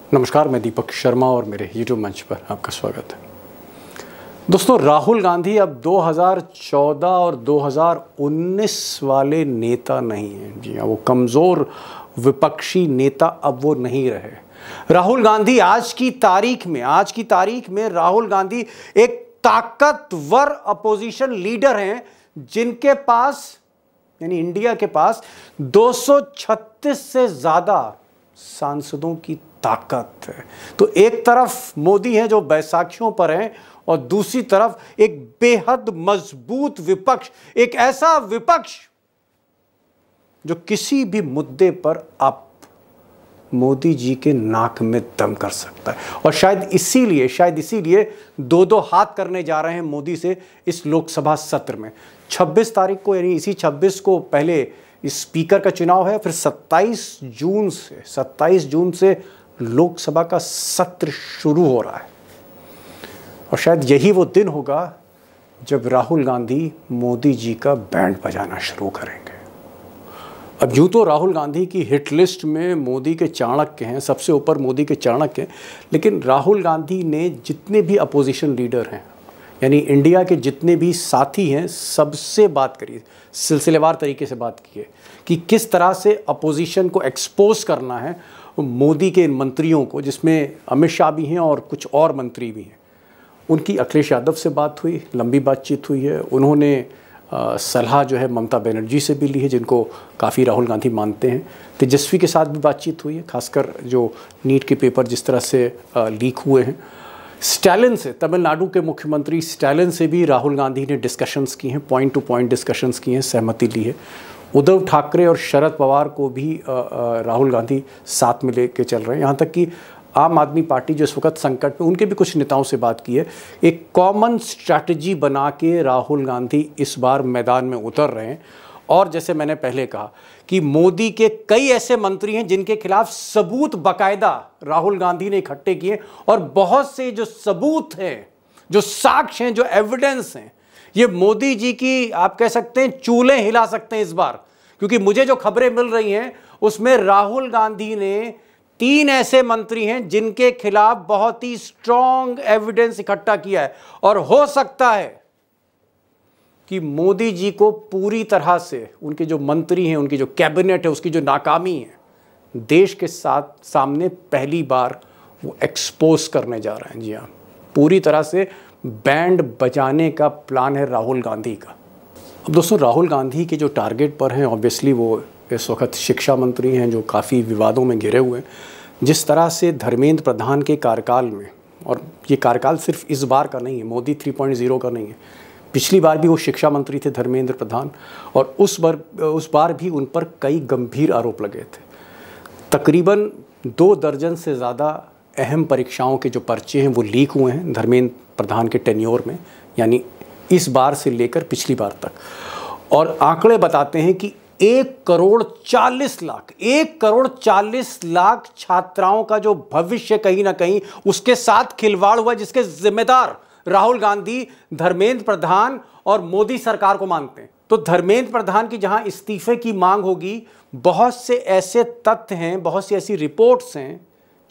नमस्कार, मैं दीपक शर्मा और मेरे यूट्यूब मंच पर आपका स्वागत है। दोस्तों, राहुल गांधी अब 2014 और 2019 वाले नेता नहीं हैं। जी हाँ, वो कमज़ोर विपक्षी नेता अब वो नहीं रहे। राहुल गांधी आज की तारीख में राहुल गांधी एक ताकतवर अपोजिशन लीडर हैं, जिनके पास यानी इंडिया के पास 236 से ज़्यादा सांसदों की ताकत है। तो एक तरफ मोदी हैं जो बैसाखियों पर हैं, और दूसरी तरफ एक बेहद मजबूत विपक्ष, एक ऐसा विपक्ष जो किसी भी मुद्दे पर आप मोदी जी के नाक में दम कर सकता है। और शायद इसीलिए दो हाथ करने जा रहे हैं मोदी से इस लोकसभा सत्र में। 26 तारीख को, यानी इसी 26 को पहले स्पीकर का चुनाव है, फिर 27 जून से लोकसभा का सत्र शुरू हो रहा है। और शायद यही वो दिन होगा जब राहुल गांधी मोदी जी का बैंड बजाना शुरू करेंगे। अब यूँ तो राहुल गांधी की हिट लिस्ट में मोदी के चाणक्य हैं, सबसे ऊपर मोदी के चाणक्य हैं, लेकिन राहुल गांधी ने जितने भी अपोजिशन लीडर हैं, यानी इंडिया के जितने भी साथी हैं, सबसे बात करी, सिलसिलेवार तरीके से बात की है कि किस तरह से अपोजिशन को एक्सपोज करना है मोदी के मंत्रियों को, जिसमें अमित शाह भी हैं और कुछ और मंत्री भी हैं। उनकी अखिलेश यादव से बात हुई, लंबी बातचीत हुई है। उन्होंने सलाह जो है ममता बनर्जी से भी ली है, जिनको काफ़ी राहुल गांधी मानते हैं। तेजस्वी के साथ भी बातचीत हुई है, खासकर जो नीट के पेपर जिस तरह से लीक हुए हैं। स्टालिन से, तमिलनाडु के मुख्यमंत्री स्टालिन से भी राहुल गांधी ने डिस्कशंस की हैं, पॉइंट टू पॉइंट डिस्कशंस की हैं, सहमति ली है। उद्धव ठाकरे और शरद पवार को भी राहुल गांधी साथ में लेके चल रहे हैं। यहाँ तक कि आम आदमी पार्टी जो इस वक्त संकट में, उनके भी कुछ नेताओं से बात की है। एक कॉमन स्ट्रैटेजी बना के राहुल गांधी इस बार मैदान में उतर रहे हैं। और जैसे मैंने पहले कहा कि मोदी के कई ऐसे मंत्री हैं जिनके खिलाफ सबूत बाकायदा राहुल गांधी ने इकट्ठे किए, और बहुत से जो सबूत हैं, जो साक्ष्य हैं, जो एविडेंस हैं, ये मोदी जी की, आप कह सकते हैं, चूल्हे हिला सकते हैं इस बार। क्योंकि मुझे जो खबरें मिल रही हैं उसमें राहुल गांधी ने 3 ऐसे मंत्री हैं जिनके खिलाफ बहुत ही स्ट्रॉन्ग एविडेंस इकट्ठा किया है। और हो सकता है कि मोदी जी को पूरी तरह से उनके जो मंत्री हैं, उनकी जो कैबिनेट है, उसकी जो नाकामी है, देश के साथ सामने पहली बार वो एक्सपोज करने जा रहे हैं। जी हाँ, पूरी तरह से बैंड बजाने का प्लान है राहुल गांधी का। अब दोस्तों, राहुल गांधी के जो टारगेट पर हैं, ऑब्वियसली वो इस वक्त शिक्षा मंत्री हैं, जो काफ़ी विवादों में घिरे हुए हैं। जिस तरह से धर्मेंद्र प्रधान के कार्यकाल में, और ये कार्यकाल सिर्फ इस बार का नहीं है, मोदी 3.0 का नहीं है, पिछली बार भी वो शिक्षा मंत्री थे धर्मेंद्र प्रधान, और उस बार भी उन पर कई गंभीर आरोप लगे थे। तकरीबन 2 दर्जन से ज़्यादा अहम परीक्षाओं के जो पर्चे हैं वो लीक हुए हैं धर्मेंद्र प्रधान के टेन्योर में, यानी इस बार से लेकर पिछली बार तक। और आंकड़े बताते हैं कि 1,40,00,000 छात्राओं का जो भविष्य कहीं ना कहीं उसके साथ खिलवाड़ हुआ, जिसके जिम्मेदार राहुल गांधी, धर्मेंद्र प्रधान और मोदी सरकार को मानते हैं। तो धर्मेंद्र प्रधान की जहां इस्तीफे की मांग होगी, बहुत से ऐसे तथ्य हैं, बहुत सी ऐसी रिपोर्ट्स हैं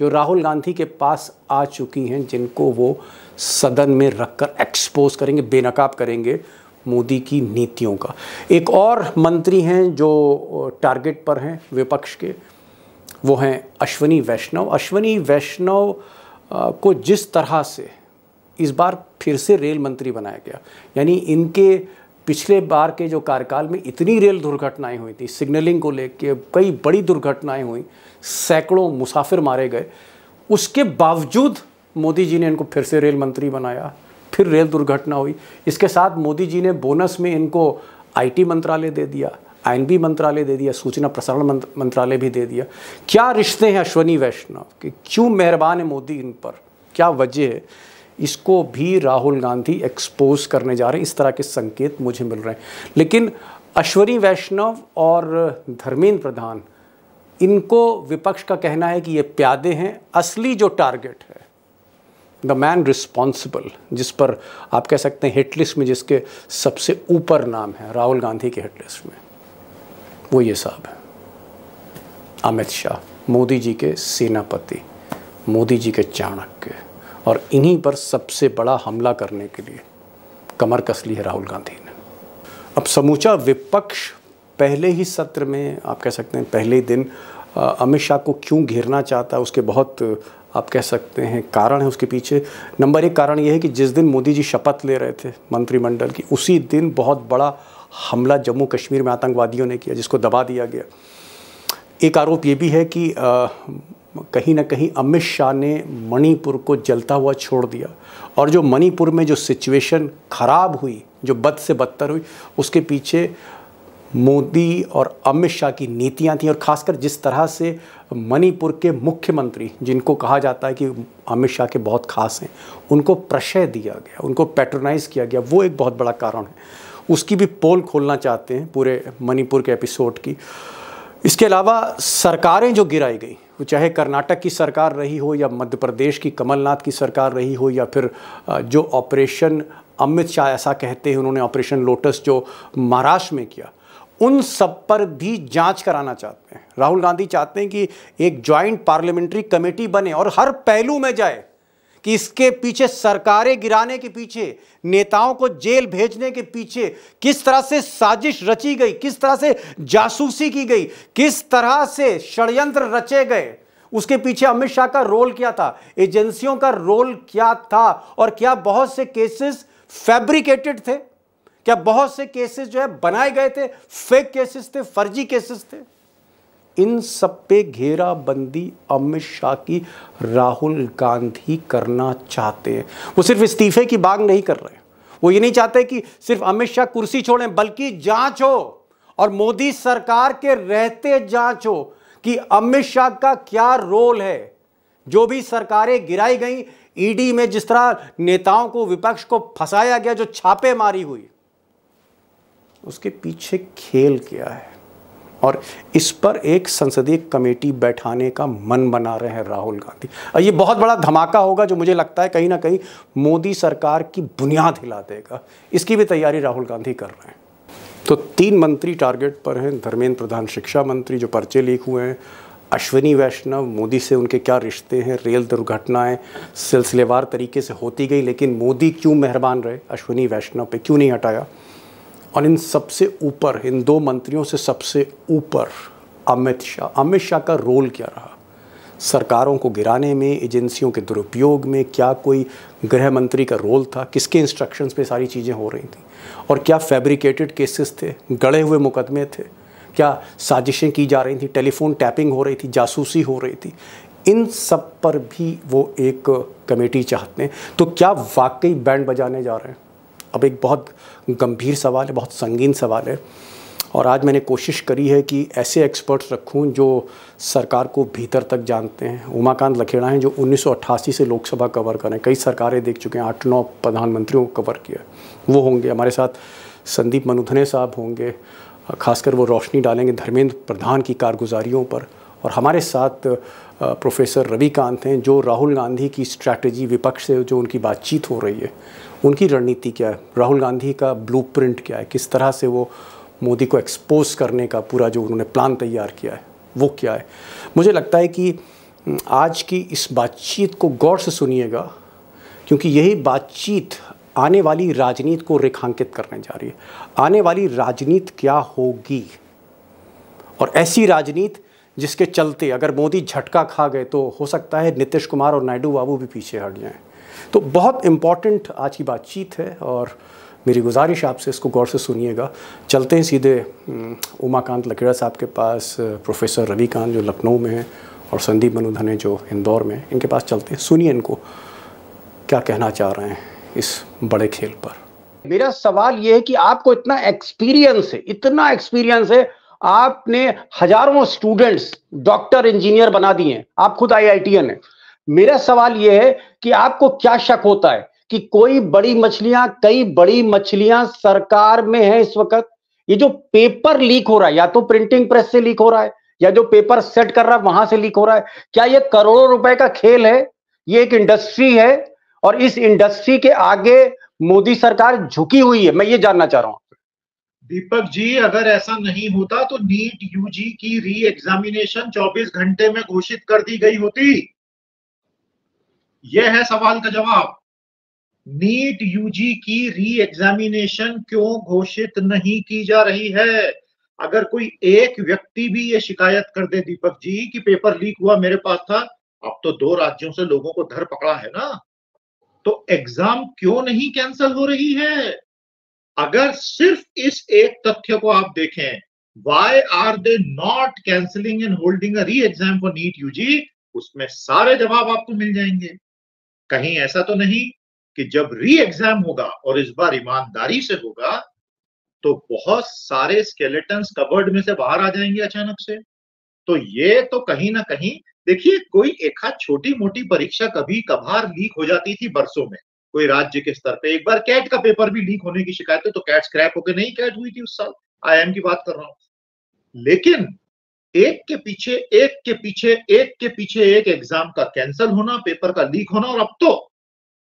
जो राहुल गांधी के पास आ चुकी हैं, जिनको वो सदन में रखकर एक्सपोज करेंगे, बेनकाब करेंगे मोदी की नीतियों का। एक और मंत्री हैं जो टारगेट पर हैं विपक्ष के, वो हैं अश्विनी वैष्णव। अश्विनी वैष्णव को जिस तरह से इस बार फिर से रेल मंत्री बनाया गया, यानी इनके पिछले बार के जो कार्यकाल में इतनी रेल दुर्घटनाएं हुई थी, सिग्नलिंग को लेकर कई बड़ी दुर्घटनाएं हुई, सैकड़ों मुसाफिर मारे गए, उसके बावजूद मोदी जी ने इनको फिर से रेल मंत्री बनाया। फिर रेल दुर्घटना हुई, इसके साथ मोदी जी ने बोनस में इनको आईटी मंत्रालय दे दिया, आईएनबी मंत्रालय दे दिया, सूचना प्रसारण मंत्रालय भी दे दिया। क्या रिश्ते हैं अश्विनी वैष्णव के, क्यों मेहरबान है मोदी इन पर, क्या वजह है, इसको भी राहुल गांधी एक्सपोज करने जा रहे हैं। इस तरह के संकेत मुझे मिल रहे हैं। लेकिन अश्विनी वैष्णव और धर्मेंद्र प्रधान, इनको विपक्ष का कहना है कि ये प्यादे हैं। असली जो टारगेट है, द मैन रिस्पॉन्सिबल, जिस पर आप कह सकते हैं हिट लिस्ट में जिसके सबसे ऊपर नाम है राहुल गांधी के हिट लिस्ट में, वो ये साहब है, अमित शाह, मोदी जी के सेनापति, मोदी जी के चाणक्य, और इन्हीं पर सबसे बड़ा हमला करने के लिए कमर कस ली है राहुल गांधी ने। अब समूचा विपक्ष पहले ही सत्र में, आप कह सकते हैं पहले ही दिन, अमित शाह को क्यों घेरना चाहता है, उसके बहुत आप कह सकते हैं कारण है उसके पीछे। नंबर 1 कारण यह है कि जिस दिन मोदी जी शपथ ले रहे थे मंत्रिमंडल की, उसी दिन बहुत बड़ा हमला जम्मू कश्मीर में आतंकवादियों ने किया, जिसको दबा दिया गया। एक आरोप ये भी है कि कहीं ना कहीं अमित शाह ने मणिपुर को जलता हुआ छोड़ दिया, और जो मणिपुर में जो सिचुएशन खराब हुई, जो बद से बदतर हुई, उसके पीछे मोदी और अमित शाह की नीतियां थी। और खासकर जिस तरह से मणिपुर के मुख्यमंत्री, जिनको कहा जाता है कि अमित शाह के बहुत खास हैं, उनको प्रशय दिया गया, उनको पैट्रोनाइज किया गया, वो एक बहुत बड़ा कारण है। उसकी भी पोल खोलना चाहते हैं पूरे मणिपुर के एपिसोड की। इसके अलावा सरकारें जो गिराई गई, वो चाहे कर्नाटक की सरकार रही हो या मध्य प्रदेश की कमलनाथ की सरकार रही हो, या फिर जो ऑपरेशन अमित शाह ऐसा कहते हैं उन्होंने ऑपरेशन लोटस जो महाराष्ट्र में किया, उन सब पर भी जांच कराना चाहते हैं। राहुल गांधी चाहते हैं कि एक जॉइंट पार्लियामेंट्री कमेटी बने और हर पहलू में जाए कि इसके पीछे, सरकारें गिराने के पीछे, नेताओं को जेल भेजने के पीछे किस तरह से साजिश रची गई, किस तरह से जासूसी की गई, किस तरह से षड्यंत्र रचे गए, उसके पीछे अमित शाह का रोल क्या था, एजेंसियों का रोल क्या था, और क्या बहुत से केसेस फैब्रिकेटेड थे, क्या बहुत से केसेस जो है बनाए गए थे, फेक केसेस थे, फर्जी केसेस थे। इन सब पे घेराबंदी अमित शाह की राहुल गांधी करना चाहते हैं। वो सिर्फ इस्तीफे की मांग नहीं कर रहे, वो ये नहीं चाहते कि सिर्फ अमित शाह कुर्सी छोड़ें, बल्कि जांच हो, और मोदी सरकार के रहते जांच हो कि अमित शाह का क्या रोल है। जो भी सरकारें गिराई गई, ईडी में जिस तरह नेताओं को, विपक्ष को फंसाया गया, जो छापेमारी हुई, उसके पीछे खेल क्या है, और इस पर एक संसदीय कमेटी बैठाने का मन बना रहे हैं राहुल गांधी। और ये बहुत बड़ा धमाका होगा जो मुझे लगता है कहीं ना कहीं मोदी सरकार की बुनियाद हिला देगा। इसकी भी तैयारी राहुल गांधी कर रहे हैं। तो 3 मंत्री टारगेट पर हैं। धर्मेंद्र प्रधान शिक्षा मंत्री, जो पर्चे लीक हुए हैं, अश्विनी वैष्णव, मोदी से उनके क्या रिश्ते हैं, रेल दुर्घटनाएं सिलसिलेवार तरीके से होती गई, लेकिन मोदी क्यों मेहरबान रहे, अश्विनी वैष्णव पे क्यों नहीं हटाया। और इन सबसे ऊपर, इन 2 मंत्रियों से सबसे ऊपर अमित शाह का रोल क्या रहा सरकारों को गिराने में, एजेंसियों के दुरुपयोग में। क्या कोई गृह मंत्री का रोल था, किसके इंस्ट्रक्शंस पे सारी चीज़ें हो रही थी, और क्या फैब्रिकेटेड केसेस थे, गढ़े हुए मुकदमे थे, क्या साजिशें की जा रही थी, टेलीफोन टैपिंग हो रही थी, जासूसी हो रही थी। इन सब पर भी वो एक कमेटी चाहते हैं। तो क्या वाकई बैंड बजाने जा रहे हैं? अब एक बहुत गंभीर सवाल है, बहुत संगीन सवाल है, और आज मैंने कोशिश करी है कि ऐसे एक्सपर्ट्स रखूं जो सरकार को भीतर तक जानते हैं। उमाकांत लखेड़ा हैं जो 1988 से लोकसभा कवर करें, कई सरकारें देख चुके हैं, 8-9 प्रधानमंत्रियों को कवर किया, वो होंगे। हमारे साथ संदीप मनुधने साहब होंगे, खासकर वो रोशनी डालेंगे धर्मेंद्र प्रधान की कारगुजारियों पर। और हमारे साथ प्रोफेसर रविकांत हैं जो राहुल गांधी की स्ट्रैटेजी, विपक्ष से जो उनकी बातचीत हो रही है, उनकी रणनीति क्या है, राहुल गांधी का ब्लूप्रिंट क्या है, किस तरह से वो मोदी को एक्सपोज करने का पूरा जो उन्होंने प्लान तैयार किया है वो क्या है। मुझे लगता है कि आज की इस बातचीत को गौर से सुनिएगा, क्योंकि यही बातचीत आने वाली राजनीति को रेखांकित करने जा रही है। आने वाली राजनीति क्या होगी, और ऐसी राजनीति जिसके चलते अगर मोदी झटका खा गए तो हो सकता है नीतीश कुमार और नायडू बाबू भी पीछे हट जाएं। तो बहुत इम्पॉर्टेंट आज की बातचीत है, और मेरी गुजारिश आपसे इसको गौर से सुनिएगा। चलते हैं सीधे उमाकांत लखेड़ा साहब के पास, प्रोफेसर रविकांत जो लखनऊ में हैं, और संदीप मनुधने जो इंदौर में, इनके पास चलते हैं, सुनिए इनको क्या कहना चाह रहे हैं इस बड़े खेल पर। मेरा सवाल ये है कि आपको इतना एक्सपीरियंस है, आपने हजारों स्टूडेंट्स डॉक्टर, इंजीनियर बना दिए हैं, आप खुद IITian हैं। मेरा सवाल यह है कि आपको क्या शक होता है कि कई बड़ी मछलियां सरकार में है इस वक्त? ये जो पेपर लीक हो रहा है, या तो प्रिंटिंग प्रेस से लीक हो रहा है, या जो पेपर सेट कर रहा है वहां से लीक हो रहा है। क्या ये करोड़ों रुपए का खेल है? ये एक इंडस्ट्री है, और इस इंडस्ट्री के आगे मोदी सरकार झुकी हुई है। मैं ये जानना चाह रहा हूं। दीपक जी, अगर ऐसा नहीं होता तो नीट UG की री एग्जामिनेशन 24 घंटे में घोषित कर दी गई होती। यह है सवाल का जवाब। नीट यूजी की री एग्जामिनेशन क्यों घोषित नहीं की जा रही है? अगर कोई एक व्यक्ति भी ये शिकायत कर दे दीपक जी कि पेपर लीक हुआ, मेरे पास था, अब तो 2 राज्यों से लोगों को धर पकड़ा है ना, तो एग्जाम क्यों नहीं कैंसिल हो रही है? अगर सिर्फ इस एक तथ्य को आप देखें, why are they not cancelling and holding a re exam for NEET UG, उसमें सारे जवाब आपको मिल जाएंगे। कहीं ऐसा तो नहीं कि जब री एग्जाम होगा और इस बार ईमानदारी से होगा तो बहुत सारे स्केलेटन्स कबर्ड में से बाहर आ जाएंगे अचानक से। तो ये तो कहीं ना कहीं, देखिए, कोई एक आध छोटी मोटी परीक्षा कभी कभार लीक हो जाती थी बरसों में, कोई राज्य के स्तर पे। एक बार कैट का पेपर भी लीक होने की शिकायत है, तो कैट स्क्रैप होकर नहीं कैट हुई थी उस साल, आईआईएम की बात कर रहा हूं। लेकिन एक के पीछे एक के पीछे एक के पीछे एक एग्जाम का कैंसिल होना, पेपर का लीक होना, और अब तो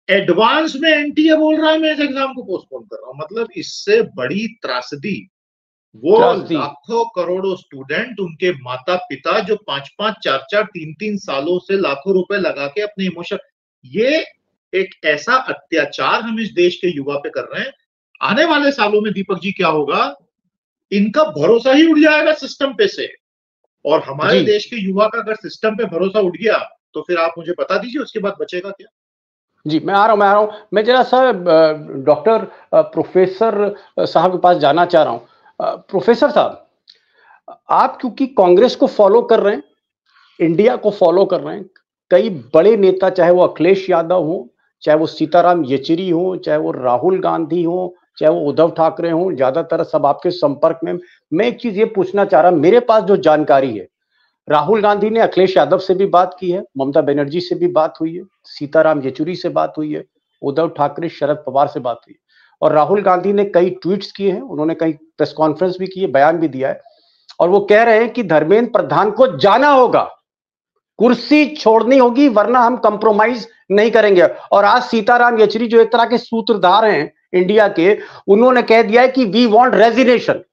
एडवांस में एनटीए बोल रहा है मैं इस एग्जाम को पोस्टपोन कर रहा हूं। मतलब इससे बड़ी त्रासदी वो लाखों करोड़ों स्टूडेंट, उनके माता पिता जो 5-5, 4-4, 3-3 सालों से लाखों रुपए लगा के अपने इमोशन, ये एक ऐसा अत्याचार हम इस देश के युवा पे कर रहे हैं। आने वाले सालों में दीपक जी क्या होगा, इनका भरोसा ही उठ जाएगा सिस्टम पे से। और हमारे देश के युवा का अगर सिस्टम पे भरोसा उठ गया तो फिर आप मुझे बता दीजिए उसके बाद बचेगा क्या? जी, मैं आ रहा हूं। मैं जरा सा डॉक्टर प्रोफेसर साहब के पास जाना चाह रहा हूं। प्रोफेसर साहब, आप क्योंकि कांग्रेस को फॉलो कर रहे हैं, इंडिया को फॉलो कर रहे हैं, कई बड़े नेता, चाहे वो अखिलेश यादव हो, चाहे वो सीताराम येचुरी हो, चाहे वो राहुल गांधी हो, चाहे वो उद्धव ठाकरे हो, ज्यादातर सब आपके संपर्क में। मैं एक चीज ये पूछना चाह रहा हूं, मेरे पास जो जानकारी है, राहुल गांधी ने अखिलेश यादव से भी बात की है, ममता बनर्जी से भी बात हुई है, सीताराम येचुरी से बात हुई है, उद्धव ठाकरे, शरद पवार से बात हुई है, और राहुल गांधी ने कई ट्वीट्स किए हैं, उन्होंने कई प्रेस कॉन्फ्रेंस भी की है, बयान भी दिया है, और वो कह रहे हैं कि धर्मेंद्र प्रधान को जाना होगा, कुर्सी छोड़नी होगी, वरना हम कंप्रोमाइज नहीं करेंगे। और आज सीताराम येचुरी जो एक तरह के सूत्रधार हैं इंडिया के, उन्होंने कह दिया है कि वी वांट रेजिग्नेशन,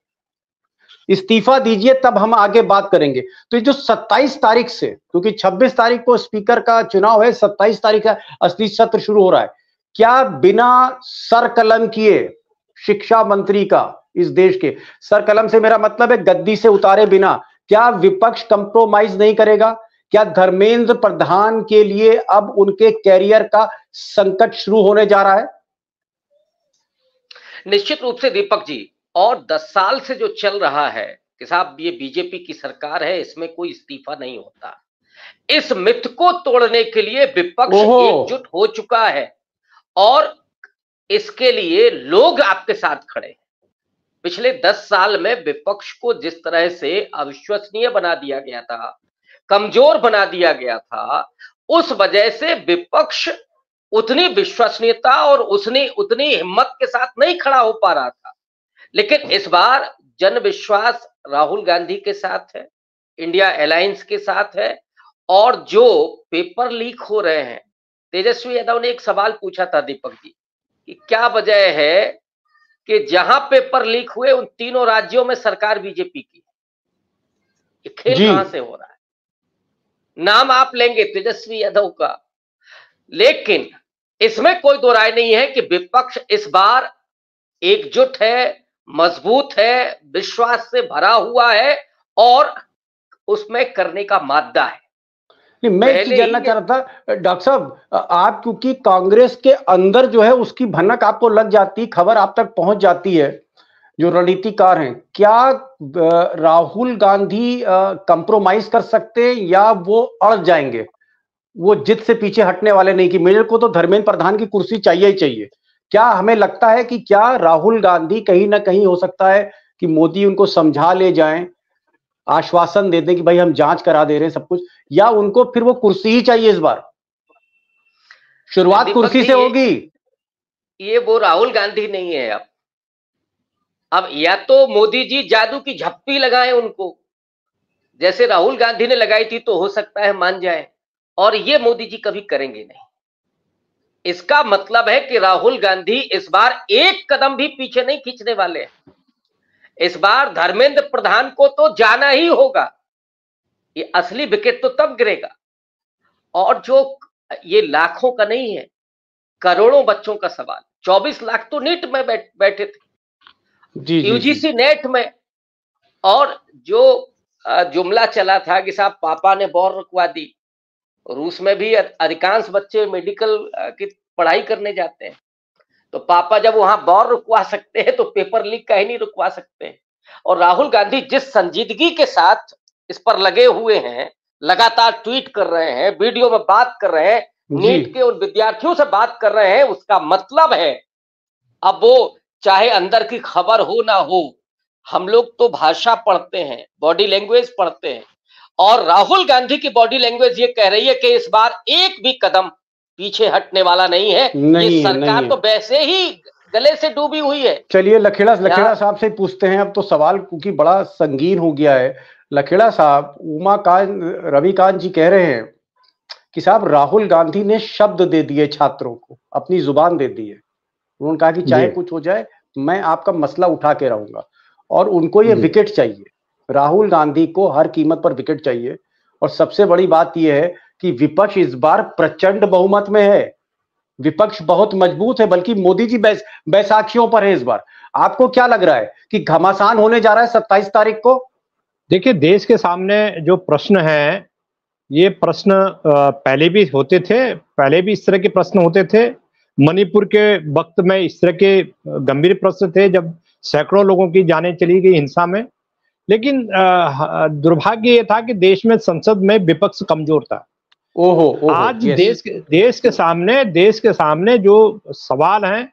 इस्तीफा दीजिए तब हम आगे बात करेंगे। तो ये जो 27 तारीख से, क्योंकि 26 तारीख को स्पीकर का चुनाव है, 27 तारीख का असली सत्र शुरू हो रहा है, क्या बिना सर कलम किए शिक्षा मंत्री का, इस देश के सर कलम से मेरा मतलब है गद्दी से उतारे बिना, क्या विपक्ष कंप्रोमाइज नहीं करेगा? क्या धर्मेंद्र प्रधान के लिए अब उनके कैरियर का संकट शुरू होने जा रहा है? निश्चित रूप से दीपक जी, और 10 साल से जो चल रहा है कि साहब ये बीजेपी की सरकार है, इसमें कोई इस्तीफा नहीं होता, इस मिथ को तोड़ने के लिए विपक्ष एकजुट हो चुका है और इसके लिए लोग आपके साथ खड़े हैं। पिछले 10 साल में विपक्ष को जिस तरह से अविश्वसनीय बना दिया गया था, कमजोर बना दिया गया था, उस वजह से विपक्ष उतनी विश्वसनीयता और उतनी हिम्मत के साथ नहीं खड़ा हो पा रहा था। लेकिन इस बार जन विश्वास राहुल गांधी के साथ है, इंडिया अलायंस के साथ है। और जो पेपर लीक हो रहे हैं, तेजस्वी यादव ने एक सवाल पूछा था दीपक जी कि क्या वजह है कि जहां पेपर लीक हुए उन तीनों राज्यों में सरकार बीजेपी की, ये खेल कहां से हो रहा है? नाम आप लेंगे तेजस्वी यादव का, लेकिन इसमें कोई दो राय नहीं है कि विपक्ष इस बार एकजुट है, मजबूत है, विश्वास से भरा हुआ है और उसमें करने का मादा है। मैं एक चीज जानना चाह रहा था डॉक्टर साहब, आप क्योंकि कांग्रेस के अंदर जो है उसकी भनक आपको लग जाती, खबर आप तक पहुंच जाती है, जो रणनीतिकार हैं, क्या राहुल गांधी कंप्रोमाइज कर सकते हैं या वो अड़ जाएंगे? वो जिद से पीछे हटने वाले नहीं कि मेरे को तो धर्मेंद्र प्रधान की कुर्सी चाहिए ही चाहिए। क्या हमें लगता है कि क्या राहुल गांधी कहीं ना कहीं हो सकता है कि मोदी उनको समझा ले जाएं, आश्वासन दे दें कि भाई हम जांच करा दे रहे हैं सब कुछ, या उनको फिर वो कुर्सी ही चाहिए? इस बार शुरुआत कुर्सी से होगी। ये वो राहुल गांधी नहीं है। अब या तो मोदी जी जादू की झप्पी लगाएं उनको, जैसे राहुल गांधी ने लगाई थी, तो हो सकता है मान जाए, और ये मोदी जी कभी करेंगे नहीं। इसका मतलब है कि राहुल गांधी इस बार एक कदम भी पीछे नहीं खींचने वाले हैं। इस बार धर्मेंद्र प्रधान को तो जाना ही होगा, ये असली विकेट तो तब गिरेगा। और जो ये लाखों का नहीं है, करोड़ों बच्चों का सवाल। 24 लाख तो नीट में बैठे थे, यूजीसी नेट में। और जो जुमला चला था कि साहब पापा ने बॉल रुकवा दी, रूस में भी अधिकांश बच्चे मेडिकल की पढ़ाई करने जाते हैं, तो पापा जब वहां बॉल रुकवा सकते हैं तो पेपर लीक का ही नहीं रुकवा सकते। और राहुल गांधी जिस संजीदगी के साथ इस पर लगे हुए हैं, लगातार ट्वीट कर रहे हैं, वीडियो में बात कर रहे हैं, नीट के उन विद्यार्थियों से बात कर रहे हैं, उसका मतलब है अब वो चाहे अंदर की खबर हो ना हो, हम लोग तो भाषा पढ़ते हैं, बॉडी लैंग्वेज पढ़ते हैं, और राहुल गांधी की बॉडी लैंग्वेज ये कह रही है कि इस बार एक भी कदम पीछे हटने वाला नहीं है। ये सरकार तो वैसे ही गले से डूबी हुई है। चलिए लखेड़ा साहब से पूछते हैं अब तो सवाल, क्योंकि बड़ा संगीन हो गया है। लखेड़ा साहब, रविकांत जी कह रहे हैं कि साहब राहुल गांधी ने शब्द दे दिए छात्रों को, अपनी जुबान दे दी है। उन्होंने कहा कि चाहे कुछ हो जाए मैं आपका मसला उठा के रहूंगा, और उनको ये विकेट चाहिए। राहुल गांधी को हर कीमत पर विकेट चाहिए। और सबसे बड़ी बात यह है कि विपक्ष इस बार प्रचंड बहुमत में है, विपक्ष बहुत मजबूत है, बल्कि मोदी जी बैसाखियों पर है इस बार। आपको क्या लग रहा है कि घमासान होने जा रहा है 27 तारीख को? देखिए, देश के सामने जो प्रश्न है, ये प्रश्न पहले भी होते थे, पहले भी इस तरह के प्रश्न होते थे। मणिपुर के वक्त में इस तरह के गंभीर प्रश्न थे जब सैकड़ों लोगों की जानें चली गई हिंसा में। लेकिन दुर्भाग्य ये था कि देश में संसद में विपक्ष कमजोर था। आज देश के सामने जो सवाल हैं,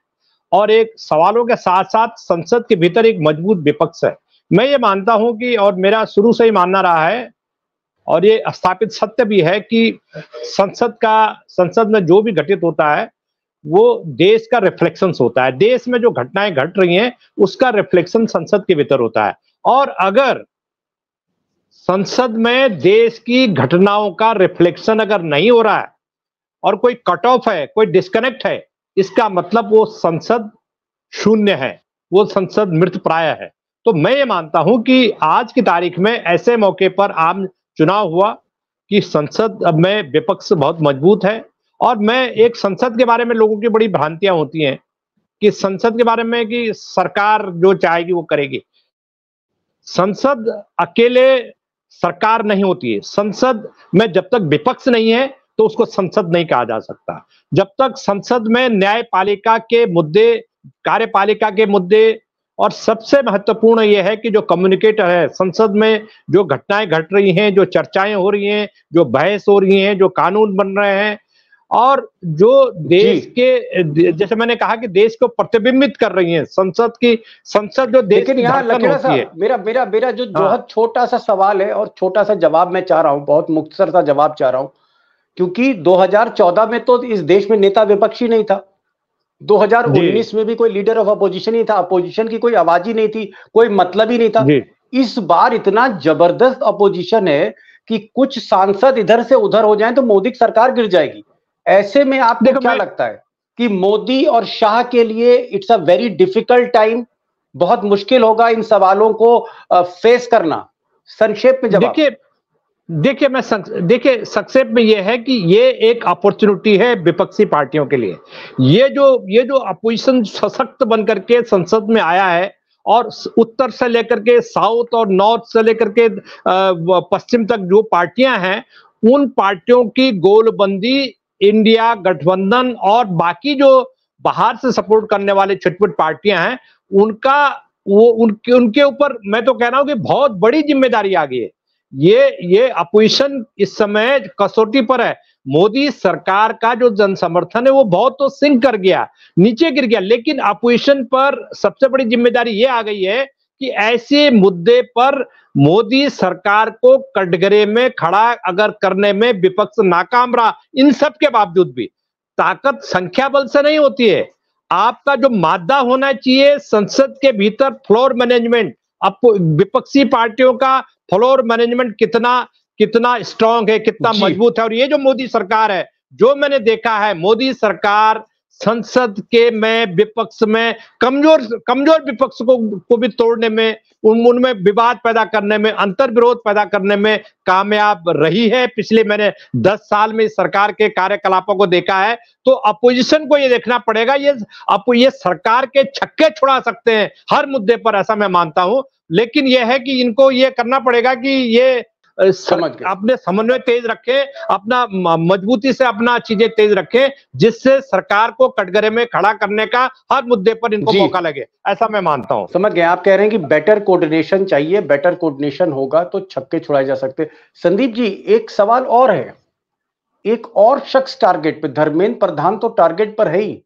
और एक सवालों के साथ साथ संसद के भीतर एक मजबूत विपक्ष है। मैं ये मानता हूं कि, और मेरा शुरू से ही मानना रहा है, और ये स्थापित सत्य भी है कि संसद में जो भी घटित होता है वो देश का रिफ्लेक्शन होता है। देश में जो घटनाएं घट रही हैं उसका रिफ्लेक्शन संसद के भीतर होता है। और अगर संसद में देश की घटनाओं का रिफ्लेक्शन अगर नहीं हो रहा है और कोई कट ऑफ है, कोई डिस्कनेक्ट है, इसका मतलब वो संसद शून्य है, वो संसद मृतप्राय है। तो मैं ये मानता हूं कि आज की तारीख में ऐसे मौके पर आम चुनाव हुआ कि संसद में विपक्ष बहुत मजबूत है। और मैं एक संसद के बारे में लोगों की बड़ी भ्रांतियां होती हैं कि संसद के बारे में कि सरकार जो चाहेगी वो करेगी। संसद अकेले सरकार नहीं होती है। संसद में जब तक विपक्ष नहीं है तो उसको संसद नहीं कहा जा सकता। जब तक संसद में न्यायपालिका के मुद्दे, कार्यपालिका के मुद्दे, और सबसे महत्वपूर्ण यह है कि जो कम्युनिकेटर है, संसद में जो घटनाएं घट रही हैं, जो चर्चाएं हो रही हैं, जो बहस हो रही हैं, जो कानून बन रहे हैं, और जो देश के, जैसे मैंने कहा कि देश को प्रतिबिंबित कर रही है संसद जो देश की धड़कन होती है। मेरा जो बहुत छोटा सा सवाल है और छोटा सा जवाब मैं चाह रहा हूं, बहुत मुख्तसर सा जवाब चाह रहा हूं, क्योंकि 2014 में तो इस देश में नेता विपक्षी नहीं था, 2019 में भी कोई लीडर ऑफ अपोजिशन नहीं था, अपोजिशन की कोई आवाज ही नहीं थी, कोई मतलब ही नहीं था। इस बार इतना जबरदस्त अपोजिशन है कि कुछ सांसद इधर से उधर हो जाएं तो मोदी की सरकार गिर जाएगी। ऐसे में आपको क्या लगता है कि मोदी और शाह के लिए it's a very difficult time, बहुत मुश्किल होगा इन सवालों को फेस करना? संक्षेप में जवाब। देखिए संक्षेप में यह है कि ये एक अपॉर्चुनिटी है विपक्षी पार्टियों के लिए। ये जो अपोजिशन सशक्त बनकर के संसद में आया है, और उत्तर से लेकर के साउथ और नॉर्थ से लेकर के पश्चिम तक जो पार्टियां हैं, उन पार्टियों की गोलबंदी इंडिया गठबंधन और बाकी जो बाहर से सपोर्ट करने वाले छिटपुट पार्टियां हैं, उनके ऊपर मैं तो कह रहा हूं कि बहुत बड़ी जिम्मेदारी आ गई है। ये अपोजिशन इस समय कसौटी पर है। मोदी सरकार का जो जन समर्थन है वो बहुत तो सिंक कर गया, नीचे गिर गया, लेकिन अपोजिशन पर सबसे बड़ी जिम्मेदारी ये आ गई है कि ऐसे मुद्दे पर मोदी सरकार को कटघरे में खड़ा अगर करने में विपक्ष नाकाम रहा, इन सब के बावजूद भी ताकत संख्या बल से नहीं होती है, आपका जो मादा होना चाहिए संसद के भीतर फ्लोर मैनेजमेंट, विपक्षी पार्टियों का फ्लोर मैनेजमेंट कितना स्ट्रांग है, कितना मजबूत है। और ये जो मोदी सरकार है, जो मैंने देखा है, मोदी सरकार संसद के में विपक्ष में कमजोर विपक्ष को भी तोड़ने में, उनमें विवाद पैदा करने में, अंतर विरोध पैदा करने में कामयाब रही है। पिछले मैंने 10 साल में सरकार के कार्यकलापों को देखा है। तो अपोजिशन को ये देखना पड़ेगा, ये सरकार के छक्के छुड़ा सकते हैं हर मुद्दे पर, ऐसा मैं मानता हूं। लेकिन यह है कि इनको ये करना पड़ेगा कि ये अपने समन्वय तेज रखें, अपना मजबूती से अपना चीजें तेज रखें, जिससे सरकार को कटघरे में खड़ा करने का हर मुद्दे पर इनको मौका लगे, ऐसा मैं मानता हूं। समझ गए। आप कह रहे हैं कि बेटर कोऑर्डिनेशन चाहिए, बेटर कोऑर्डिनेशन होगा तो छक्के छुड़ाए जा सकते। संदीप जी, एक सवाल और है, एक और शख्स टारगेट पे, धर्मेंद्र प्रधान तो टारगेट पर है ही,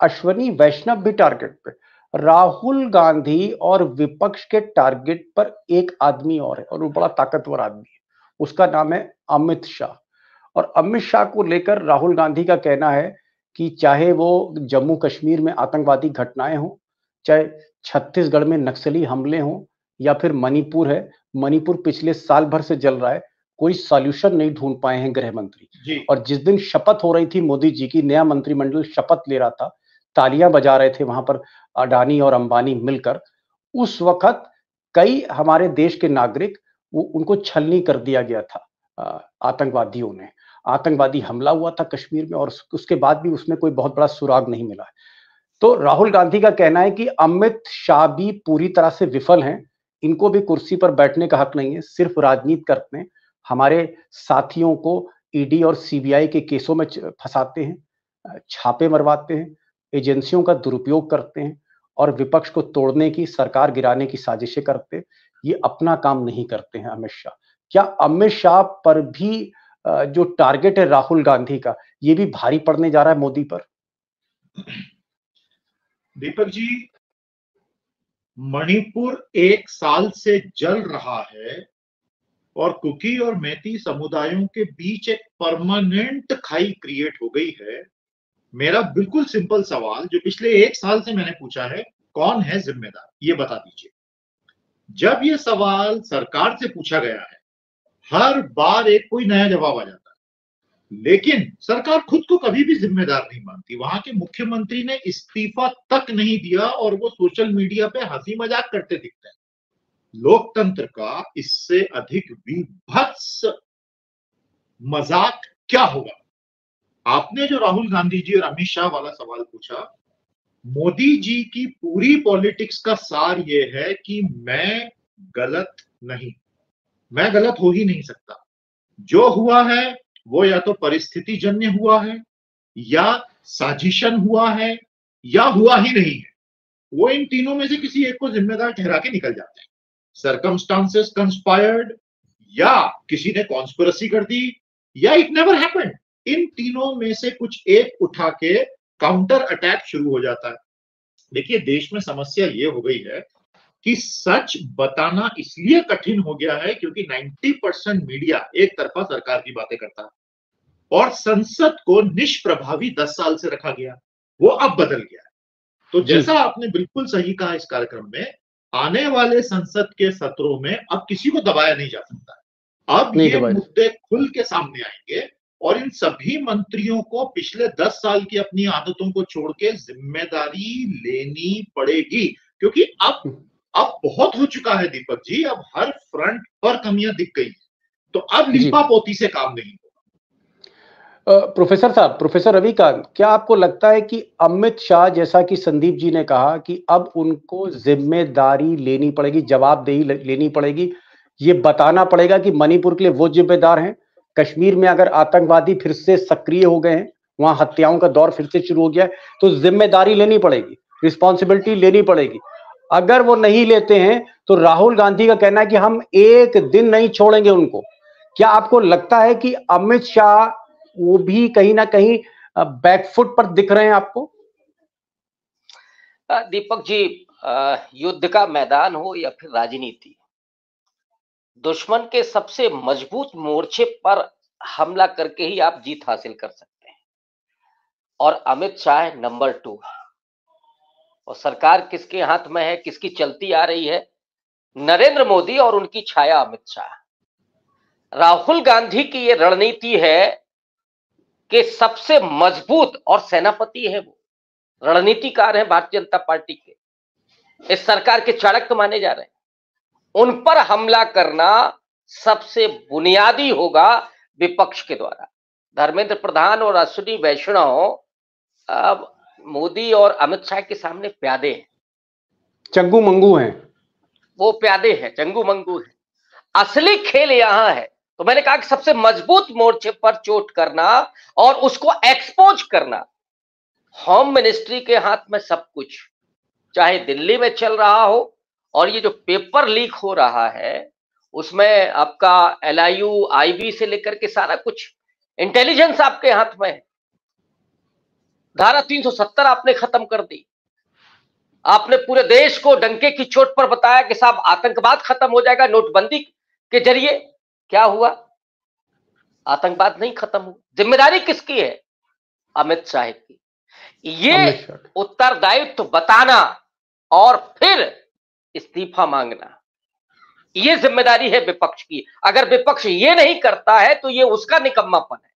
अश्वनी वैष्णव भी टारगेट पे, राहुल गांधी और विपक्ष के टारगेट पर एक आदमी और है, और वो बड़ा ताकतवर आदमी है, उसका नाम है अमित शाह। और अमित शाह को लेकर राहुल गांधी का कहना है कि चाहे वो जम्मू कश्मीर में आतंकवादी घटनाएं हों, चाहे छत्तीसगढ़ में नक्सली हमले हों, या फिर मणिपुर है, मणिपुर पिछले साल भर से जल रहा है, कोई सॉल्यूशन नहीं ढूंढ पाए हैं गृह मंत्री। और जिस दिन शपथ हो रही थी मोदी जी की, नया मंत्रिमंडल शपथ ले रहा था, तालियां बजा रहे थे वहां पर अडानी और अंबानी मिलकर, उस वक्त कई हमारे देश के नागरिक उनको छलनी कर दिया गया था आतंकवादियों ने। आतंकवादी हमला हुआ था कश्मीर में, और उसके बाद भी उसमें कोई बहुत बड़ा सुराग नहीं मिला है। तो राहुल गांधी का कहना है कि अमित शाह भी पूरी तरह से विफल हैं, इनको भी कुर्सी पर बैठने का हक नहीं है, सिर्फ राजनीति करते हैं, हमारे साथियों को ईडी और सीबीआई के केसों में फंसाते हैं, छापे मरवाते हैं, एजेंसियों का दुरुपयोग करते हैं, और विपक्ष को तोड़ने की, सरकार गिराने की साजिशें करते हैं। ये अपना काम नहीं करते हैं अमित शाह। क्या अमित शाह पर भी जो टारगेट है राहुल गांधी का, ये भी भारी पड़ने जा रहा है मोदी पर? दीपक जी, मणिपुर 1 साल से जल रहा है और कुकी और मैती समुदायों के बीच एक परमानेंट खाई क्रिएट हो गई है। मेरा बिल्कुल सिंपल सवाल जो पिछले 1 साल से मैंने पूछा है, कौन है जिम्मेदार, ये बता दीजिए। जब ये सवाल सरकार से पूछा गया है, हर बार एक कोई नया जवाब आ जाता है, लेकिन सरकार खुद को कभी भी जिम्मेदार नहीं मानती। वहां के मुख्यमंत्री ने इस्तीफा तक नहीं दिया और वो सोशल मीडिया पे हंसी मजाक करते दिखते हैं। लोकतंत्र का इससे अधिक विभत्स मजाक क्या होगा? आपने जो राहुल गांधी जी और अमित शाह वाला सवाल पूछा, मोदी जी की पूरी पॉलिटिक्स का सार ये है कि मैं गलत नहीं, मैं गलत हो ही नहीं सकता। जो हुआ है वो या तो परिस्थिति जन्य हुआ है, या साजिशन हुआ है, या हुआ ही नहीं है। वो इन तीनों में से किसी एक को जिम्मेदार ठहरा के निकल जाते हैं। सर्कमस्टांसेस कंस्पायर्ड, या किसी ने कॉन्स्पिरेसी कर दी, या इट नेवर हैपेंड। इन तीनों में से कुछ एक उठा के काउंटर अटैक शुरू हो जाता है। देखिए, देश में समस्या ये हो गई है कि सच बताना इसलिए कठिन हो गया है क्योंकि 90% मीडिया एक तरफा सरकार की बातें करता है, और संसद को निष्प्रभावी 10 साल से रखा गया, वो अब बदल गया है। तो जैसा आपने बिल्कुल सही कहा, इस कार्यक्रम में आने वाले संसद के सत्रों में अब किसी को दबाया नहीं जा सकता। अब ये मुद्दे खुल के सामने आएंगे और इन सभी मंत्रियों को पिछले 10 साल की अपनी आदतों को छोड़ के जिम्मेदारी लेनी पड़ेगी, क्योंकि अब बहुत हो चुका है दीपक जी। अब हर फ्रंट पर कमियां दिख गई, तो अब लीपापोती से काम नहीं होगा। प्रोफेसर साहब, प्रोफेसर रविकांत, क्या आपको लगता है कि अमित शाह, जैसा कि संदीप जी ने कहा कि अब उनको जिम्मेदारी लेनी पड़ेगी, जवाबदेही लेनी पड़ेगी, ये बताना पड़ेगा कि मणिपुर के लिए वो जिम्मेदार हैं, कश्मीर में अगर आतंकवादी फिर से सक्रिय हो गए हैं, वहां हत्याओं का दौर फिर से शुरू हो गया है, तो जिम्मेदारी लेनी पड़ेगी, रिस्पॉन्सिबिलिटी लेनी पड़ेगी। अगर वो नहीं लेते हैं तो राहुल गांधी का कहना है कि हम एक दिन नहीं छोड़ेंगे उनको। क्या आपको लगता है कि अमित शाह वो भी कहीं ना कहीं बैकफुट पर दिख रहे हैं आपको? दीपक जी, युद्ध का मैदान हो या फिर राजनीति, दुश्मन के सबसे मजबूत मोर्चे पर हमला करके ही आप जीत हासिल कर सकते हैं, और अमित शाह नंबर 2 है। और सरकार किसके हाथ में है, किसकी चलती आ रही है? नरेंद्र मोदी और उनकी छाया अमित शाह। राहुल गांधी की ये रणनीति है के सबसे मजबूत और सेनापति है, वो रणनीतिकार है भारतीय जनता पार्टी के, इस सरकार के चाणक्य माने जा रहे हैं, उन पर हमला करना सबसे बुनियादी होगा विपक्ष के द्वारा। धर्मेंद्र प्रधान और अश्विनी वैष्णव अब मोदी और अमित शाह के सामने प्यादे हैं, चंगू मंगू हैं, वो प्यादे हैं, चंगू मंगू हैं। असली खेल यहां है। तो मैंने कहा कि सबसे मजबूत मोर्चे पर चोट करना और उसको एक्सपोज करना। होम मिनिस्ट्री के हाथ में सब कुछ, चाहे दिल्ली में चल रहा हो, और ये जो पेपर लीक हो रहा है उसमें आपका LIU IB से लेकर के सारा कुछ इंटेलिजेंस आपके हाथ में है। धारा 370 आपने खत्म कर दी। आपने पूरे देश को डंके की चोट पर बताया कि साहब आतंकवाद खत्म हो जाएगा नोटबंदी के जरिए। क्या हुआ? आतंकवाद नहीं खत्म हुआ। जिम्मेदारी किसकी है? अमित शाह की। ये उत्तरदायित्व बताना और फिर इस्तीफा मांगना, ये जिम्मेदारी है विपक्ष की। अगर विपक्ष ये नहीं करता है तो ये उसका निकम्मापन है।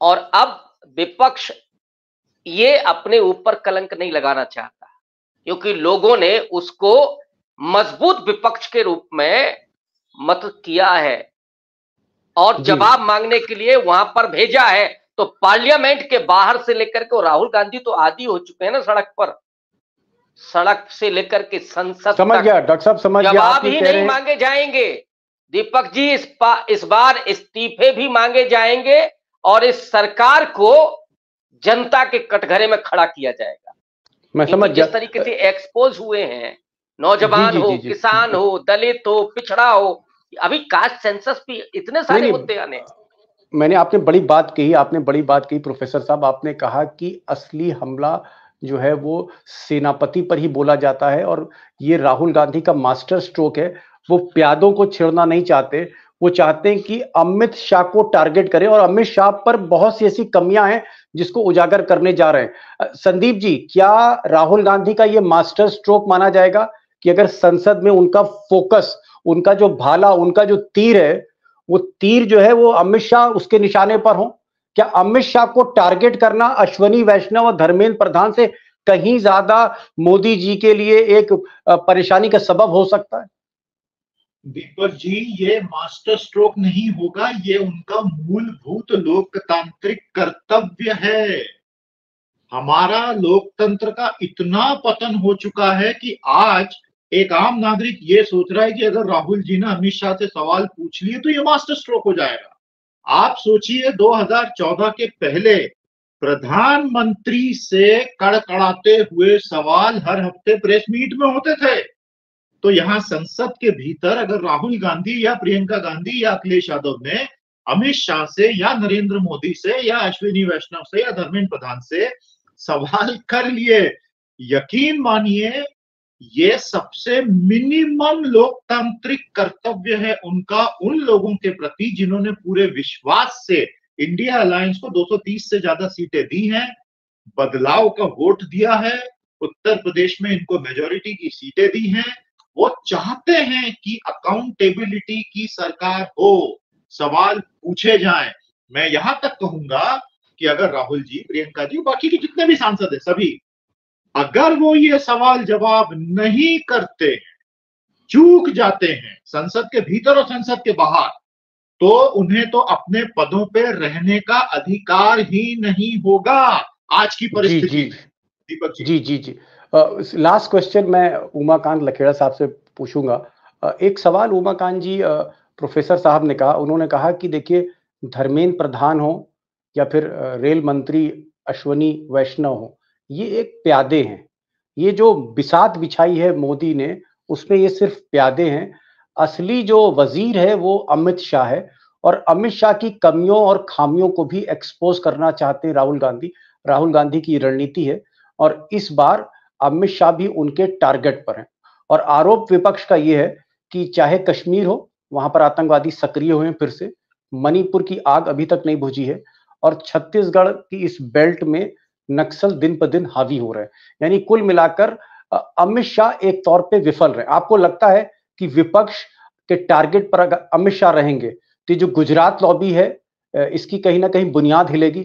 और अब विपक्ष ये अपने ऊपर कलंक नहीं लगाना चाहता, क्योंकि लोगों ने उसको मजबूत विपक्ष के रूप में मत किया है और जवाब मांगने के लिए वहां पर भेजा है। तो पार्लियामेंट के बाहर से लेकर के, राहुल गांधी तो आदी हो चुके हैं ना सड़क पर, सड़क से लेकर के संसद समझ गया डॉक्टर साहब, समझ गया। जवाब ही नहीं मांगे जाएंगे दीपक जी। इस बार इस्तीफे भी मांगे जाएंगे और इस सरकार को जनता के कटघरे में खड़ा किया जाएगा। मैं समझ गया। जिस तरीके से एक्सपोज हुए हैं, नौजवान हो, किसान हो, दलित हो, पिछड़ा हो, अभी कास्ट सेंसस भी, इतने सारे मुद्दे आने। मैंने आपने बड़ी बात कही प्रोफेसर साहब। आपने कहा कि असली हमला जो है वो सेनापति पर ही बोला जाता है और ये राहुल गांधी का मास्टर स्ट्रोक है। वो प्यादों को छेड़ना नहीं चाहते, वो चाहते हैं कि अमित शाह को टारगेट करें और अमित शाह पर बहुत सी ऐसी कमियां हैं जिसको उजागर करने जा रहे हैं। संदीप जी, क्या राहुल गांधी का ये मास्टर स्ट्रोक माना जाएगा कि अगर संसद में उनका फोकस, उनका जो भाला, उनका जो तीर है, वो तीर जो है वो अमित शाह उसके निशाने पर हो? क्या अमित शाह को टारगेट करना अश्विनी वैष्णव और धर्मेंद्र प्रधान से कहीं ज्यादा मोदी जी के लिए एक परेशानी का सबब हो सकता है? दीपक जी, ये मास्टर स्ट्रोक नहीं होगा, ये उनका मूलभूत लोकतांत्रिक कर्तव्य है। हमारा लोकतंत्र का इतना पतन हो चुका है कि आज एक आम नागरिक ये सोच रहा है कि अगर राहुल जी ने अमित शाह से सवाल पूछ लिए तो ये मास्टर स्ट्रोक हो जाएगा। आप सोचिए, 2014 के पहले प्रधानमंत्री से कड़कड़ाते हुए सवाल हर हफ्ते प्रेस मीट में होते थे। तो यहां संसद के भीतर अगर राहुल गांधी या प्रियंका गांधी या अखिलेश यादव ने अमित शाह से या नरेंद्र मोदी से या अश्विनी वैष्णव से या धर्मेंद्र प्रधान से सवाल कर लिए, यकीन मानिए ये सबसे मिनिमम लोकतांत्रिक कर्तव्य है उनका उन लोगों के प्रति जिन्होंने पूरे विश्वास से इंडिया अलायंस को 230 से ज्यादा सीटें दी हैं, बदलाव का वोट दिया है, उत्तर प्रदेश में इनको मेजॉरिटी की सीटें दी हैं। वो चाहते हैं कि अकाउंटेबिलिटी की सरकार हो, सवाल पूछे जाएं। मैं यहां तक कहूंगा कि अगर राहुल जी, प्रियंका जी, बाकी के जितने भी सांसद हैं सभी, अगर वो ये सवाल जवाब नहीं करते हैं, चूक जाते हैं संसद के भीतर और संसद के बाहर, तो उन्हें तो अपने पदों पे रहने का अधिकार ही नहीं होगा आज की परिस्थिति। दीपक जी, जी लास्ट क्वेश्चन मैं उमाकांत लखेड़ा साहब से पूछूंगा। एक सवाल उमाकांत जी, प्रोफेसर साहब ने कहा, उन्होंने कहा कि देखिए धर्मेंद्र प्रधान हो या फिर रेल मंत्री अश्विनी वैष्णव हो, ये एक प्यादे हैं। ये जो बिसात बिछाई है मोदी ने, उसमें ये सिर्फ प्यादे हैं। असली जो वजीर है वो अमित शाह है और अमित शाह की कमियों और खामियों को भी एक्सपोज करना चाहते हैं राहुल गांधी। राहुल गांधी की रणनीति है और इस बार अमित शाह भी उनके टारगेट पर हैं। और आरोप विपक्ष का यह है कि चाहे कश्मीर हो, वहां पर आतंकवादी सक्रिय हुए हैं फिर से, मणिपुर की आग अभी तक नहीं बुझी है और छत्तीसगढ़ की इस बेल्ट में नक्सल दिन पर दिन हावी हो रहे हैं। यानी कुल मिलाकर अमित शाह एक तौर पे विफल रहे। आपको लगता है कि विपक्ष के टारगेट पर अगर अमित शाह रहेंगे तो जो गुजरात लॉबी है इसकी कहीं ना कहीं बुनियाद हिलेगी?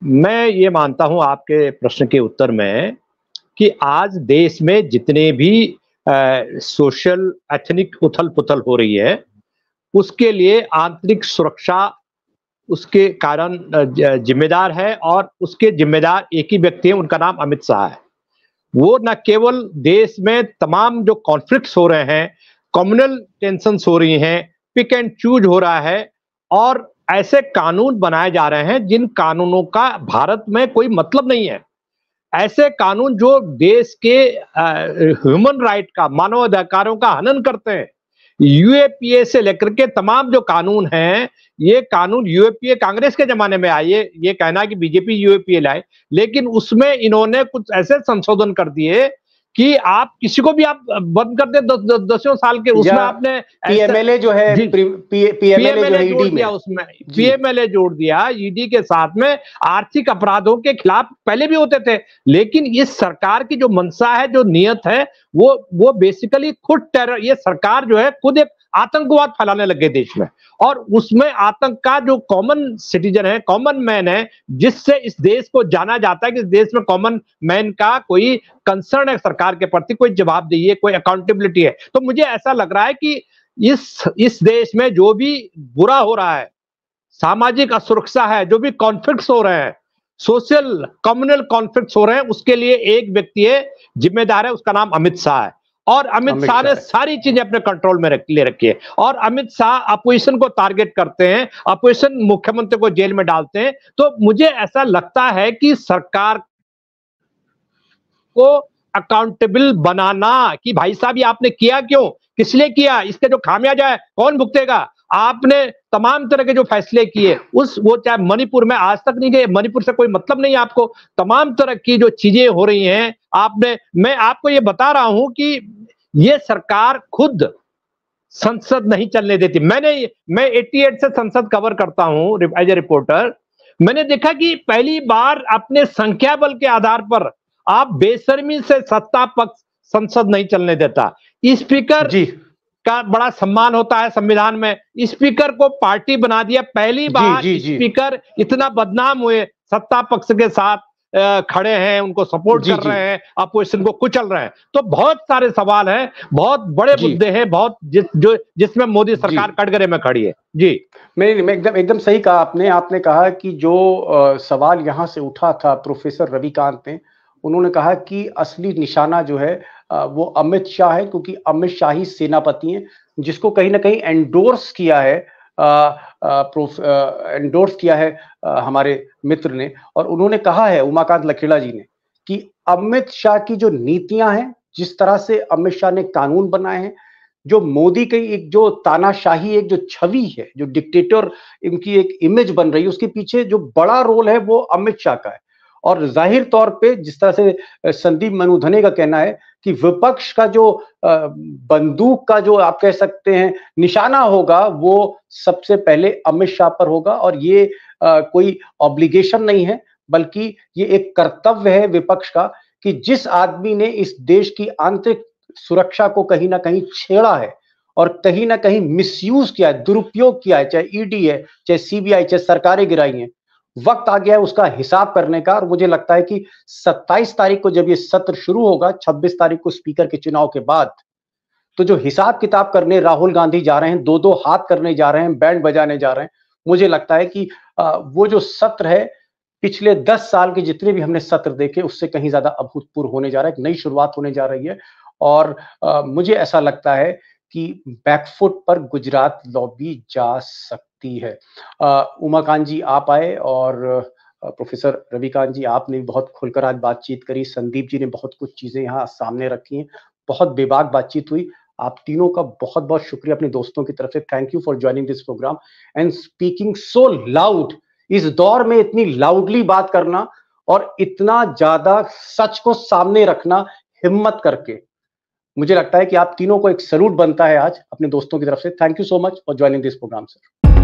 मैं ये मानता हूं आपके प्रश्न के उत्तर में कि आज देश में जितने भी सोशल एथनिक उथल पुथल हो रही है, उसके लिए आंतरिक सुरक्षा उसके कारण जिम्मेदार है, और उसके जिम्मेदार एक ही व्यक्ति है, उनका नाम अमित शाह है। वो न केवल देश में तमाम जो कॉन्फ्लिक्ट्स हो रहे हैं, कम्युनल टेंशन्स हो रही हैं, पिक एंड चूज हो रहा है, और ऐसे कानून बनाए जा रहे हैं जिन कानूनों का भारत में कोई मतलब नहीं है। ऐसे कानून जो देश के ह्यूमन राइट का, मानव अधिकारों का हनन करते हैं। यूएपीए से लेकर के तमाम जो कानून हैं, ये कानून यूएपीए कांग्रेस के जमाने में आए, ये कहना कि बीजेपी यूएपीए लाए, लेकिन उसमें इन्होंने कुछ ऐसे संशोधन कर दिए कि आप किसी को भी आप बंद कर दे 10 साल के, उसमें आपने पीएमएलए जो है, पीएमएलए जोड़ दिया, उसमें पीएमएलए जोड़ दिया। ईडी के साथ में आर्थिक अपराधों के खिलाफ पहले भी होते थे, लेकिन इस सरकार की जो मंशा है, जो नियत है, वो बेसिकली खुद टेरर, ये सरकार जो है खुद एक आतंकवाद फैलाने लगे देश में, और उसमें आतंक का जो कॉमन सिटीजन है, कॉमन मैन है, जिससे इस देश को जाना जाता है कि इस देश में कॉमन मैन का कोई कंसर्न है सरकार के प्रति, कोई जवाबदेही है, कोई अकाउंटेबिलिटी है। तो मुझे ऐसा लग रहा है कि इस देश में जो भी बुरा हो रहा है, सामाजिक असुरक्षा है, जो भी कॉन्फ्लिक्ट्स हो रहे हैं, सोशल कम्युनल कॉन्फ्लिक्ट्स हो रहे हैं, उसके लिए एक व्यक्ति है जिम्मेदार है, उसका नाम अमित शाह है। और अमित शाह ने सारी चीजें अपने कंट्रोल में ले रखी है, और अमित शाह अपोजिशन को टारगेट करते हैं, अपोजिशन मुख्यमंत्री को जेल में डालते हैं। तो मुझे ऐसा लगता है कि सरकार को अकाउंटेबल बनाना कि भाई साहब ये आपने किया क्यों, किस लिए किया, इसके जो खामियाजा है कौन भुगतेगा। आपने तमाम तरह के जो फैसले किए, वो चाहे मणिपुर में आज तक नहीं गए, मणिपुर से कोई मतलब नहीं है आपको, तमाम तरह की जो चीजें हो रही हैं आपने, मैं आपको ये बता रहा हूं कि ये सरकार खुद संसद नहीं चलने देती। मैं 88 से संसद कवर करता हूं एज ए रिपोर्टर। मैंने देखा कि पहली बार अपने संख्या बल के आधार पर आप बेशर्मी से सत्ता पक्ष संसद नहीं चलने देता। स्पीकर जी का बड़ा सम्मान होता है संविधान में, स्पीकर को पार्टी बना दिया। पहली बार स्पीकर इतना बदनाम हुए, सत्ता पक्ष के साथ खड़े हैं, उनको सपोर्ट कर रहे हैं, अपोजिशन को कुचल रहे हैं। तो बहुत सारे सवाल हैं, बहुत बड़े मुद्दे हैं, बहुत जिसमें मोदी सरकार कटघरे में खड़ी है। जी मैं एकदम सही कहा आपने कहा कि जो सवाल यहाँ से उठा था प्रोफेसर रविकांत ने, उन्होंने कहा कि असली निशाना जो है वो अमित शाह है, क्योंकि अमित शाह ही सेनापति हैं, जिसको कहीं ना कहीं एंडोर्स किया है हमारे मित्र ने। और उन्होंने कहा है, उमाकांत लखेड़ा जी ने, कि अमित शाह की जो नीतियां हैं, जिस तरह से अमित शाह ने कानून बनाए हैं, जो मोदी की एक जो तानाशाही एक जो छवि है, जो डिक्टेटर इनकी एक इमेज बन रही है, उसके पीछे जो बड़ा रोल है वो अमित शाह का है। और जाहिर तौर पे जिस तरह से संदीप मनुधने का कहना है कि विपक्ष का जो बंदूक का जो आप कह सकते हैं निशाना होगा, वो सबसे पहले अमित शाह पर होगा। और ये कोई ऑब्लिगेशन नहीं है, बल्कि ये एक कर्तव्य है विपक्ष का कि जिस आदमी ने इस देश की आंतरिक सुरक्षा को कहीं ना कहीं छेड़ा है और कहीं ना कहीं मिसयूज किया है, दुरुपयोग किया है, चाहे ईडी है, चाहे सीबीआई, चाहे सरकारें गिराई हैं, वक्त आ गया है उसका हिसाब करने का। और मुझे लगता है कि 27 तारीख को जब ये सत्र शुरू होगा, 26 तारीख को स्पीकर के चुनाव के बाद, तो जो हिसाब किताब करने राहुल गांधी जा रहे हैं, दो हाथ करने जा रहे हैं, बैंड बजाने जा रहे हैं, मुझे लगता है कि वो जो सत्र है, पिछले 10 साल के जितने भी हमने सत्र देखे, उससे कहीं ज्यादा अभूतपूर्व होने जा रहा है, एक नई शुरुआत होने जा रही है। और मुझे ऐसा लगता है कि बैकफुट पर गुजरात लॉबी जा सकती है। उमाकांत जी आप आए, और प्रोफेसर रविकांत जी आपने भी बहुत खुलकर आज बातचीत करी, संदीप जी ने बहुत कुछ चीजें यहाँ सामने रखी हैं, बहुत बेबाक बातचीत हुई। आप तीनों का बहुत बहुत शुक्रिया अपने दोस्तों की तरफ से। Thank you for joining this programme and speaking so loud. इस दौर में इतनी लाउडली बात करना और इतना ज्यादा सच को सामने रखना हिम्मत करके, मुझे लगता है कि आप तीनों को एक सैल्यूट बनता है आज अपने दोस्तों की तरफ से। Thank you so much for joining this programme sir.